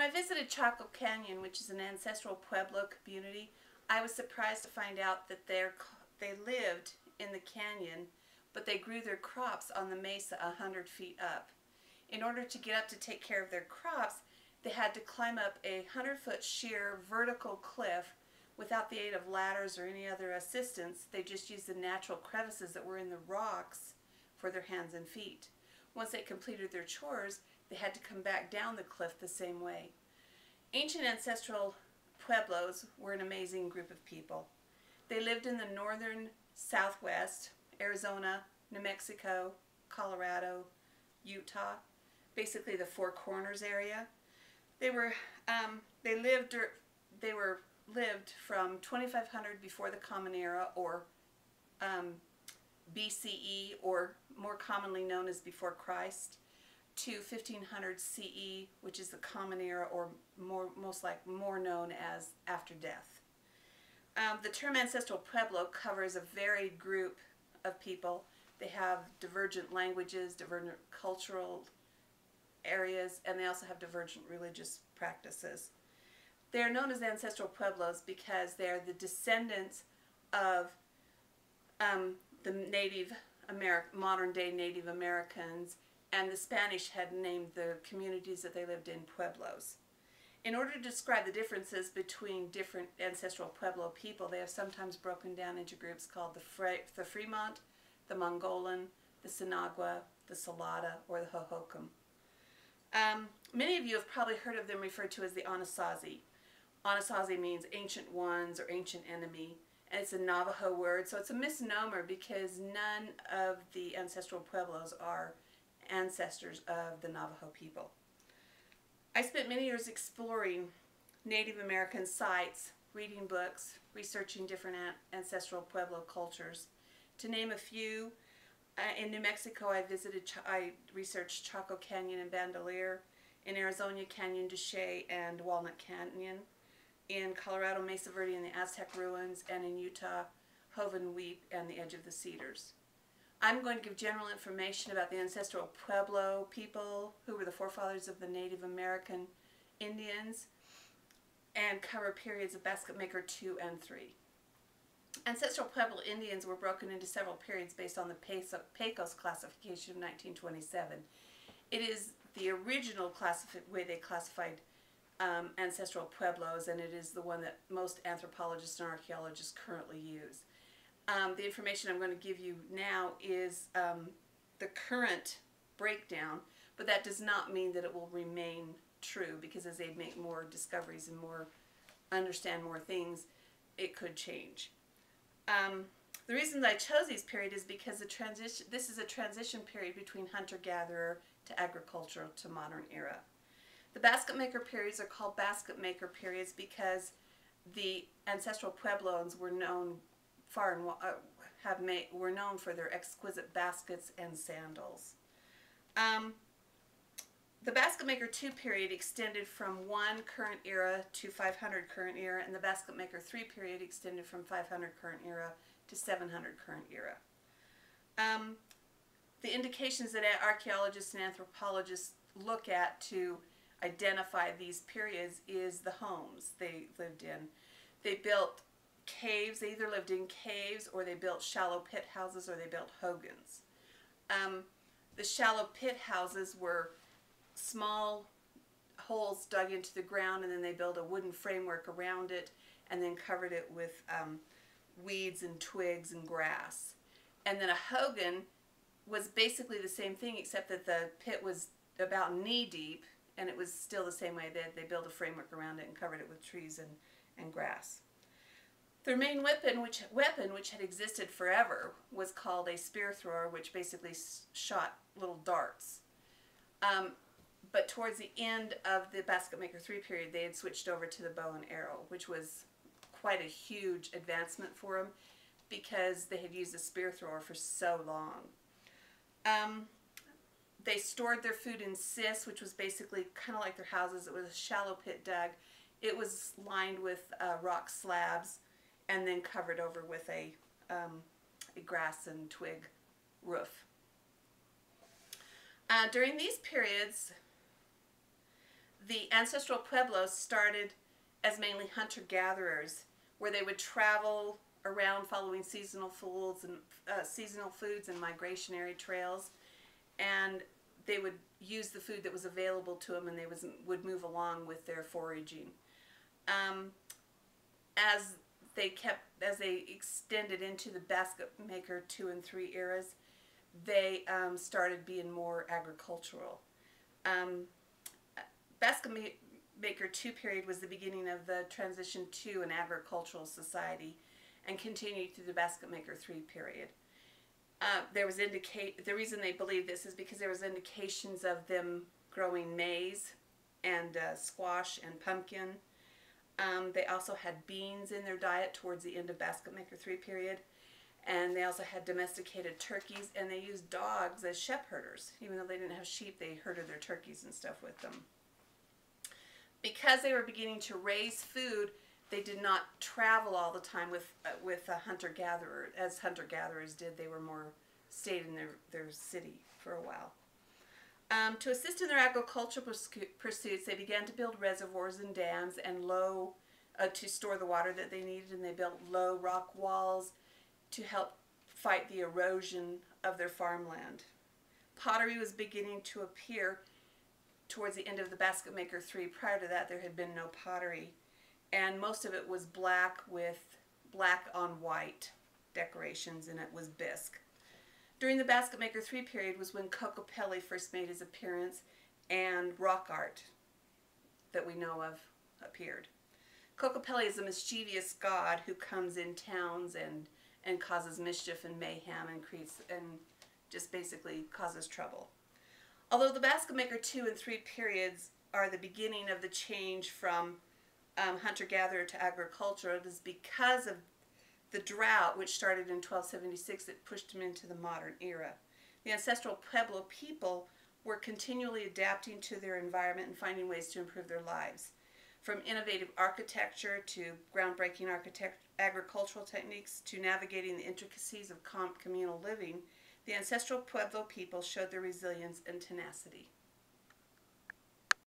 I visited Chaco Canyon, which is an ancestral Pueblo community, I was surprised to find out that they lived in the canyon, but they grew their crops on the mesa 100 feet up. In order to get up to take care of their crops, they had to climb up a 100-foot sheer vertical cliff without the aid of ladders or any other assistance. They just used the natural crevices that were in the rocks for their hands and feet. Once they completed their chores, they had to come back down the cliff the same way. Ancient ancestral Pueblos were an amazing group of people. They lived in the northern Southwest, Arizona, New Mexico, Colorado, Utah, basically the Four Corners area. They lived from 2500 before the Common Era, or BCE, or more commonly known as before Christ, to 1500 CE, which is the Common Era, or more known as after death. The term ancestral Pueblo covers a varied group of people. They have divergent languages, divergent cultural areas, and they also have divergent religious practices. They are known as ancestral Pueblos because they are the descendants of the modern-day Native Americans, and the Spanish had named the communities that they lived in Pueblos. In order to describe the differences between different ancestral Pueblo people, they have sometimes broken down into groups called the Fremont, the Mongolan, the Sinagua, the Salada, or the Hohokam. Many of you have probably heard of them referred to as the Anasazi. Anasazi means ancient ones or ancient enemy, and it's a Navajo word, so it's a misnomer because none of the ancestral Pueblos are ancestors of the Navajo people. I spent many years exploring Native American sites, reading books, researching different ancestral Pueblo cultures. To name a few, in New Mexico I researched Chaco Canyon and Bandelier, in Arizona Canyon de Chelly and Walnut Canyon, in Colorado Mesa Verde and the Aztec ruins, and in Utah Hoven Wheat and the Edge of the Cedars. I'm going to give general information about the ancestral Pueblo people, who were the forefathers of the Native American Indians, and cover periods of Basket Maker 2 and 3. Ancestral Pueblo Indians were broken into several periods based on the Pecos classification of 1927. It is the original way they classified ancestral Pueblos, and it is the one that most anthropologists and archaeologists currently use. The information I'm going to give you now is the current breakdown, but that does not mean that it will remain true, because as they make more discoveries and understand more things, it could change. The reason that I chose these periods is because this is a transition period between hunter-gatherer to agricultural to modern era. The basket maker periods are called basket maker periods because the ancestral Puebloans were known were known for their exquisite baskets and sandals. The Basket Maker 2 period extended from 1 current era to 500 current era, and the Basket Maker 3 period extended from 500 current era to 700 current era. The indications that archaeologists and anthropologists look at to identify these periods is the homes they lived in. They built caves. They either lived in caves, or they built shallow pit houses, or they built hogans. The shallow pit houses were small holes dug into the ground, and then they built a wooden framework around it and then covered it with weeds and twigs and grass. And then a hogan was basically the same thing, except that the pit was about knee deep, and it was still the same way. They built a framework around it and covered it with trees and grass. Their main weapon, which had existed forever, was called a spear thrower, which basically shot little darts. But towards the end of the Basket Maker 3 period, they had switched over to the bow and arrow, which was quite a huge advancement for them because they had used the spear thrower for so long. They stored their food in cis, which was basically kind of like their houses. It was a shallow pit dug. It was lined with rock slabs and then covered over with a grass and twig roof. During these periods, The ancestral pueblos started as mainly hunter-gatherers, where they would travel around following seasonal foods and migrationary trails, and they would use the food that was available to them, and they would move along with their foraging. As they extended into the basket maker 2 and 3 eras, they started being more agricultural. Basket maker 2 period was the beginning of the transition to an agricultural society, and continued through the basket maker 3 period. The reason they believe this is because there was indications of them growing maize and squash and pumpkin. They also had beans in their diet towards the end of basket maker 3 period, and they also had domesticated turkeys, and they used dogs as shepherders. Even though they didn't have sheep, they herded their turkeys and stuff with them. Because they were beginning to raise food, they did not travel all the time with a hunter-gatherer, as hunter-gatherers did. They were more stayed in their city for a while. To assist in their agricultural pursuits, they began to build reservoirs and dams and to store the water that they needed, and they built low rock walls to help fight the erosion of their farmland. Pottery was beginning to appear towards the end of the basket maker 3. Prior to that, there had been no pottery, and most of it was black with black on white decorations, and it was bisque. During the basket maker 3 period was when Kokopelli first made his appearance, and rock art that we know of appeared. Kokopelli is a mischievous god who comes in towns and causes mischief and mayhem and just basically causes trouble. Although the basket maker 2 and 3 periods are the beginning of the change from hunter-gatherer to agriculture, it is because of the drought, which started in 1276, that pushed them into the modern era. The ancestral Pueblo people were continually adapting to their environment and finding ways to improve their lives. From innovative architecture to groundbreaking agricultural techniques to navigating the intricacies of communal living, the ancestral Pueblo people showed their resilience and tenacity.